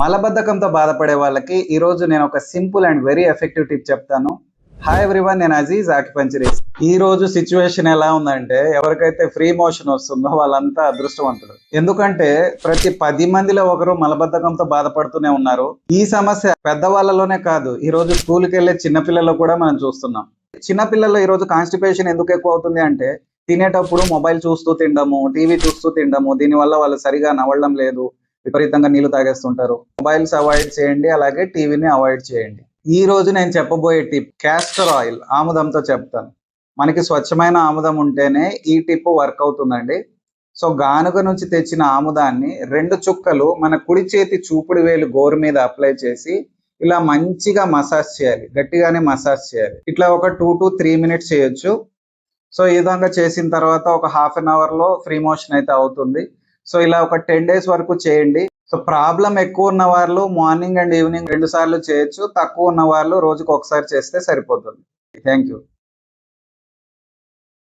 మలబద్ధకంతో బాధపడే వాళ్ళకి ఈ రోజు నేను ఒక simple and very effective tip చెప్తాను. హాయ్ ఎవ్రీవన్, నేను అజీజ్ ఆక్యుపంచరిస్ట్. ఈ రోజు సిచ్యువేషన్ ఎలా ఉందంటే, ఎవరికైతే ఫ్రీ మోషన్ వస్తుందో వాళ్ళంతా అదృష్టవంతులు. ఎందుకంటే ప్రతి 10 మందిలో ఒకరు మలబద్ధకంతో బాధపడుతూనే ఉన్నారు. ఈ సమస్య పెద్దవాళ్ళలోనే కాదు, ఈ రోజు స్కూల్కి వెళ్ళే చిన్నపిల్లల్లో కూడా మనం చూస్తున్నాం. చిన్నపిల్లల్లో ఈ రోజు కాన్స్టిపేషన్ ఎందుకు ఎక్కువ అవుతుంది అంటే, తినేటప్పుడు మొబైల్ చూస్తూ తినడము, టీవీ చూస్తూ తినడము, దీనివల్ల వాళ్ళు సరిగా నవ్వడం లేదు, విపరీతంగా నీళ్లు తాగేస్తుంటారు. మొబైల్స్ అవాయిడ్ చేయండి, అలాగే టీవీని అవాయిడ్ చేయండి. ఈ రోజు నేను చెప్పబోయే టిప్ క్యాస్టర్ ఆయిల్, ఆముదంతో చెప్తాను. మనకి స్వచ్ఛమైన ఆముదం ఉంటేనే ఈ టిప్ వర్క్ అవుతుందండి. సో గానుగ నుంచి తెచ్చిన ఆముదాన్ని 2 చుక్కలు మన కుడి చేతి చూపుడు వేలు గోరు మీద అప్లై చేసి ఇలా మంచిగా మసాజ్ చేయాలి, గట్టిగానే మసాజ్ చేయాలి. ఇట్లా ఒక 2 to 3 మినిట్స్ చేయొచ్చు. సో ఈ విధంగా చేసిన తర్వాత ఒక హాఫ్ అన్ అవర్లో ఫ్రీ మోషన్ అయితే అవుతుంది. సో ఇలా ఒక 10 డేస్ వరకు చేయండి. సో ప్రాబ్లం ఎక్కువ ఉన్న వాళ్ళు మార్నింగ్ అండ్ ఈవినింగ్ 2 సార్లు చేయొచ్చు. తక్కువ ఉన్న వాళ్ళు రోజుకు ఒకసారి చేస్తే సరిపోతుంది. Thank you.